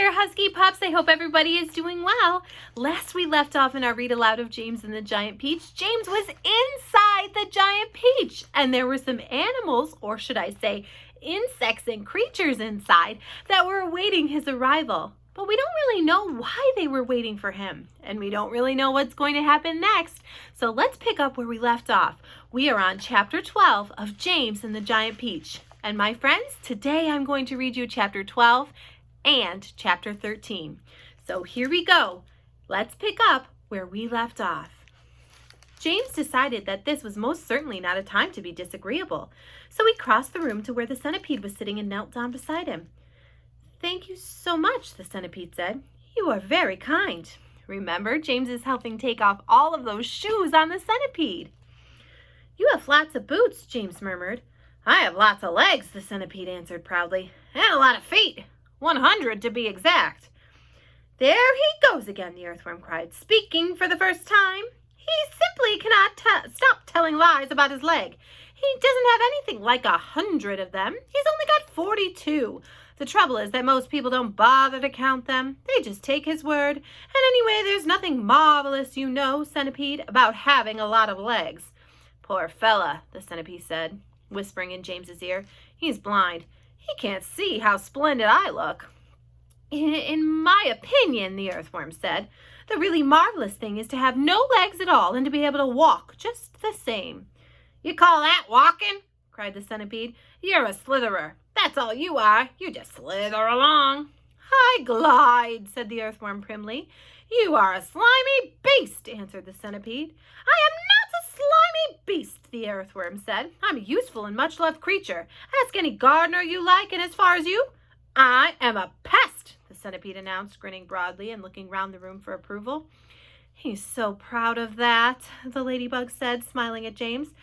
there, Husky Pups. I hope everybody is doing well. Last we left off in our read aloud of James and the Giant Peach, James was inside the Giant Peach, and there were some animals, or should I say, insects and creatures inside that were awaiting his arrival. But we don't really know why they were waiting for him, and we don't really know what's going to happen next. So let's pick up where we left off. We are on chapter 12 of James and the Giant Peach. And my friends, today I'm going to read you chapter 12 and chapter 13. So here we go. Let's pick up where we left off. James decided that this was most certainly not a time to be disagreeable, so he crossed the room to where the centipede was sitting and knelt down beside him. "Thank you so much," the centipede said. "You are very kind." Remember, James is helping take off all of those shoes on the centipede. "You have lots of boots," James murmured. "I have lots of legs," the centipede answered proudly, "and a lot of feet, 100 to be exact." "There he goes again," the earthworm cried, speaking for the first time. "He simply cannot stop telling lies about his leg. He doesn't have anything like 100 of them. He's only got 42. The trouble is that most people don't bother to count them. They just take his word. And anyway, there's nothing marvelous, you know, centipede, about having a lot of legs." "Poor fella," the centipede said, whispering in James's ear. "He's blind. He can't see how splendid I look." In my opinion," the earthworm said, "the really marvelous thing is to have no legs at all and to be able to walk just the same." "You call that walking?" cried the centipede. "You're a slitherer. That's all you are. You just slither along." "I glide," said the earthworm primly. "You are a slimy beast," answered the centipede. "I am not a slimy beast," the earthworm said. "I'm a useful and much-loved creature. Ask any gardener you like, and as far as you, I am a pest," the centipede announced, grinning broadly and looking round the room for approval. "He's so proud of that," the ladybug said, smiling at James,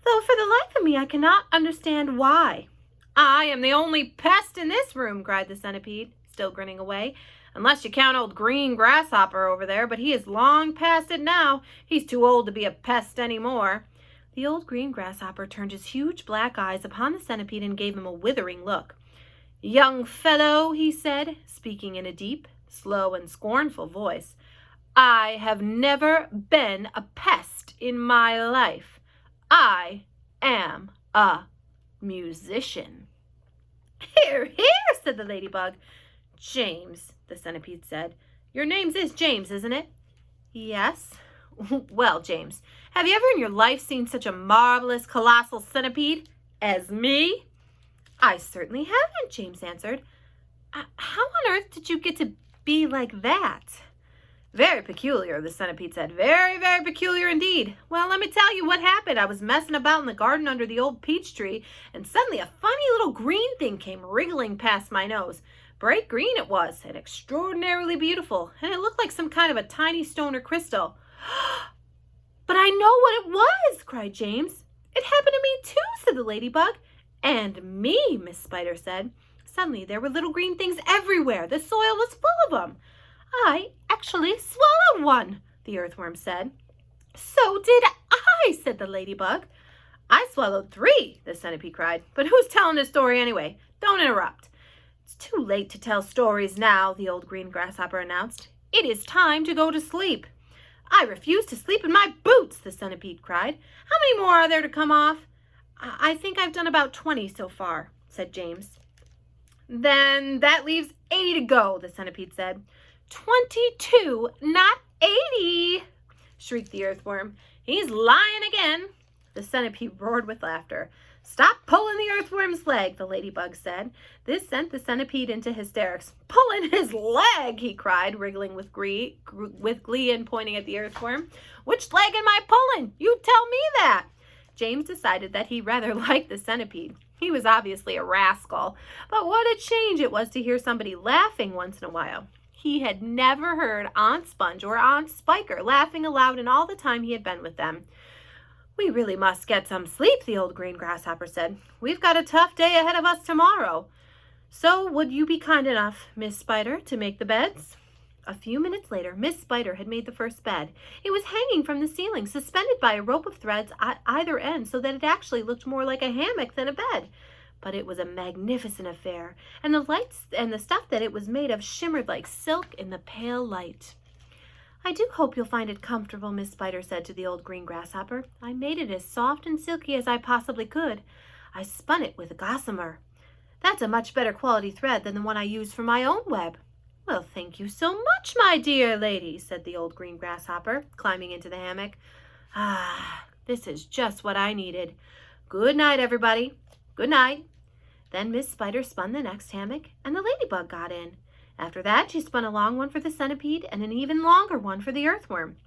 "though for the life of me I cannot understand why." "I am the only pest in this room," cried the centipede, still grinning away, "unless you count old green grasshopper over there, but he is long past it now. He's too old to be a pest any more." The old green grasshopper turned his huge black eyes upon the centipede and gave him a withering look. "Young fellow," he said, speaking in a deep, slow, and scornful voice, "I have never been a pest in my life. I am a musician." "Hear, hear," said the ladybug. "James," the centipede said. "Your name is James, isn't it?" "Yes." "Well, James, have you ever in your life seen such a marvelous, colossal centipede as me?" "I certainly haven't," James answered. "How on earth did you get to be like that?" "Very peculiar," the centipede said. "Very, very peculiar indeed. Well, let me tell you what happened. I was messing about in the garden under the old peach tree, and suddenly a funny little green thing came wriggling past my nose. Bright green it was, and extraordinarily beautiful, and it looked like some kind of a tiny stone or crystal." "But I know what it was," cried James. "It happened to me too," said the ladybug. "And me," Miss Spider said. "Suddenly there were little green things everywhere. The soil was full of them." "I actually swallowed one," the earthworm said. "So did I," said the ladybug. "I swallowed 3, the centipede cried. "But who's telling this story anyway? Don't interrupt." "It's too late to tell stories now," the old green grasshopper announced. "It is time to go to sleep." "I refuse to sleep in my boots," the centipede cried. "How many more are there to come off?" I think I've done about 20 so far," said James. "Then that leaves 80 to go," the centipede said. 22, not 80, shrieked the earthworm. "He's lying again." The centipede roared with laughter. "Stop pulling the earthworm's leg," the ladybug said. This sent the centipede into hysterics. "Pulling his leg!" he cried, wriggling with glee and pointing at the earthworm. "Which leg am I pulling? You tell me that." James decided that he rather liked the centipede. He was obviously a rascal, but what a change it was to hear somebody laughing once in a while. He had never heard Aunt Sponge or Aunt Spiker laughing aloud in all the time he had been with them. "We really must get some sleep," the old green grasshopper said. "We've got a tough day ahead of us tomorrow. So would you be kind enough, Miss Spider, to make the beds?" A few minutes later, Miss Spider had made the first bed. It was hanging from the ceiling, suspended by a rope of threads at either end, so that it actually looked more like a hammock than a bed. but it was a magnificent affair, and the lights and the stuff that it was made of shimmered like silk in the pale light. "I do hope you'll find it comfortable," Miss Spider said to the old green grasshopper. "I made it as soft and silky as I possibly could. I spun it with gossamer. That's a much better quality thread than the one I used for my own web." "Well, thank you so much, my dear lady," said the old green grasshopper, climbing into the hammock. "Ah, this is just what I needed. Good night, everybody. Good night." Then Miss Spider spun the next hammock, and the ladybug got in. After that, she spun a long one for the centipede and an even longer one for the earthworm.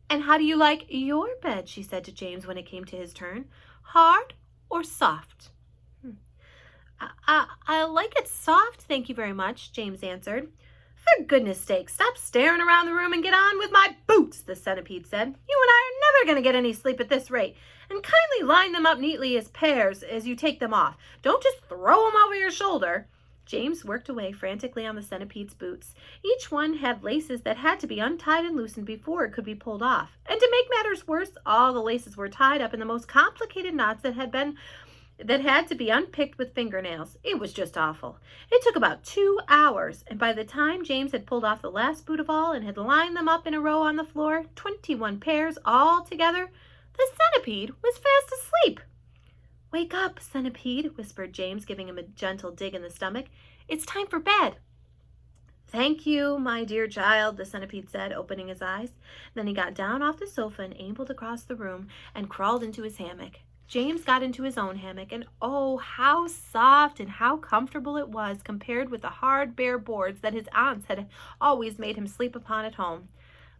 "And how do you like your bed?" she said to James when it came to his turn. "Hard or soft?" I like it soft, thank you very much," James answered. "For goodness sake, stop staring around the room and get on with my boots," the centipede said. "You and I are never going to get any sleep at this rate. And kindly line them up neatly as pairs as you take them off. Don't just throw them over your shoulder." James worked away frantically on the centipede's boots. Each one had laces that had to be untied and loosened before it could be pulled off. And to make matters worse, all the laces were tied up in the most complicated knots that had to be unpicked with fingernails. It was just awful. It took about 2 hours, and by the time James had pulled off the last boot of all and had lined them up in a row on the floor, 21 pairs all together, the centipede was fast asleep. "Wake up, centipede," whispered James, giving him a gentle dig in the stomach. "It's time for bed." "Thank you, my dear child," the centipede said, opening his eyes. Then he got down off the sofa and ambled across the room and crawled into his hammock. James got into his own hammock, and oh, how soft and how comfortable it was compared with the hard, bare boards that his aunts had always made him sleep upon at home.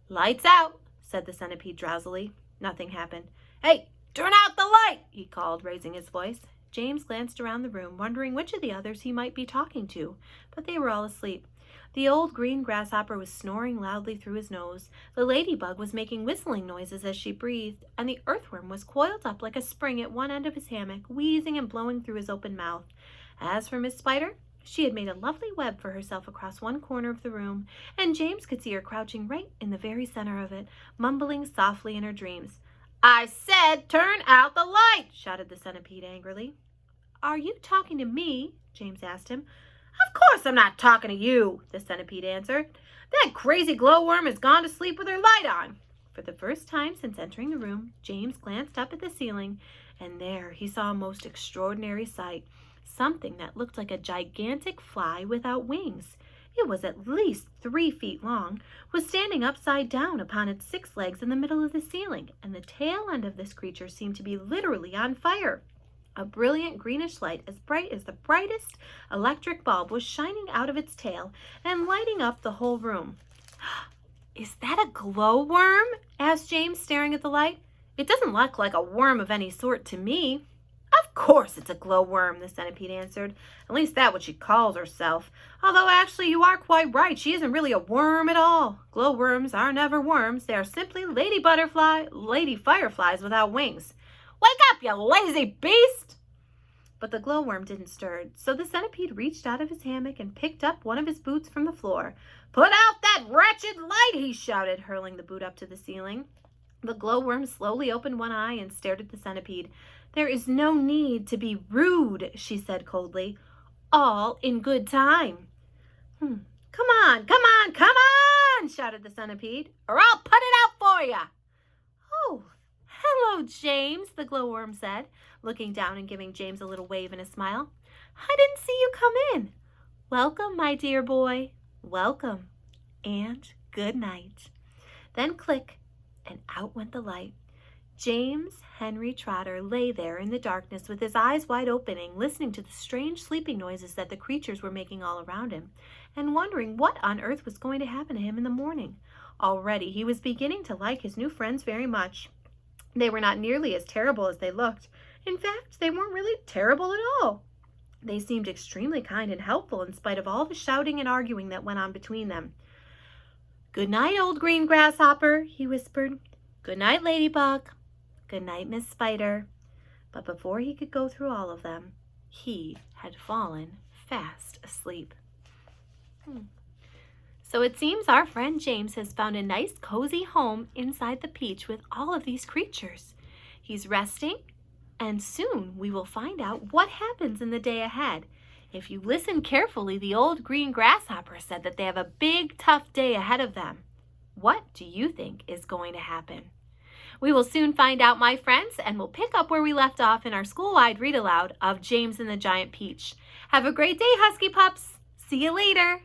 "Lights out," said the centipede drowsily. Nothing happened. "Hey, turn out the light," he called, raising his voice. James glanced around the room, wondering which of the others he might be talking to, but they were all asleep. The old green grasshopper was snoring loudly through his nose. The ladybug was making whistling noises as she breathed, and the earthworm was coiled up like a spring at one end of his hammock, wheezing and blowing through his open mouth. As for Miss Spider, she had made a lovely web for herself across one corner of the room, and James could see her crouching right in the very center of it, mumbling softly in her dreams. "I said turn out the light," shouted the centipede angrily. "Are you talking to me?" James asked him. "Of course I'm not talking to you," the centipede answered. "That crazy glowworm has gone to sleep with her light on." For the first time since entering the room, James glanced up at the ceiling, and there he saw a most extraordinary sight. Something that looked like a gigantic fly without wings. It was at least 3 feet long, was standing upside down upon its 6 legs in the middle of the ceiling, and the tail end of this creature seemed to be literally on fire. A brilliant greenish light as bright as the brightest electric bulb was shining out of its tail and lighting up the whole room. "Is that a glowworm?" asked James, staring at the light. "It doesn't look like a worm of any sort to me." "Of course it's a glowworm," the centipede answered. "At least that's what she calls herself. Although actually you are quite right. She isn't really a worm at all. Glowworms are never worms. They are simply lady fireflies without wings. Wake up, you lazy beast!" But the glowworm didn't stir, so the centipede reached out of his hammock and picked up one of his boots from the floor. "Put out that wretched light!" he shouted, hurling the boot up to the ceiling. The glowworm slowly opened one eye and stared at the centipede. "There is no need to be rude," she said coldly. "All in good time." Come on, shouted the centipede, "or I'll put it out for ya." "Oh, hello, James," the glowworm said, looking down and giving James a little wave and a smile. "I didn't see you come in. Welcome, my dear boy. Welcome, and good night." Then click, and out went the light. James Henry Trotter lay there in the darkness with his eyes wide opening, listening to the strange sleeping noises that the creatures were making all around him, and wondering what on earth was going to happen to him in the morning. Already he was beginning to like his new friends very much. They were not nearly as terrible as they looked. In fact, they weren't really terrible at all. They seemed extremely kind and helpful in spite of all the shouting and arguing that went on between them. "Good night, old green grasshopper," he whispered. "Good night, ladybug. Good night, Miss Spider." But before he could go through all of them, he had fallen fast asleep. So it seems our friend James has found a nice cozy home inside the peach with all of these creatures. He's resting, And soon we will find out what happens in the day ahead. If you listen carefully, the old green grasshopper said that they have a big, tough day ahead of them. What do you think is going to happen? We will soon find out, my friends, and we'll pick up where we left off in our school-wide read aloud of James and the Giant Peach. Have a great day, Husky Pups. See you later.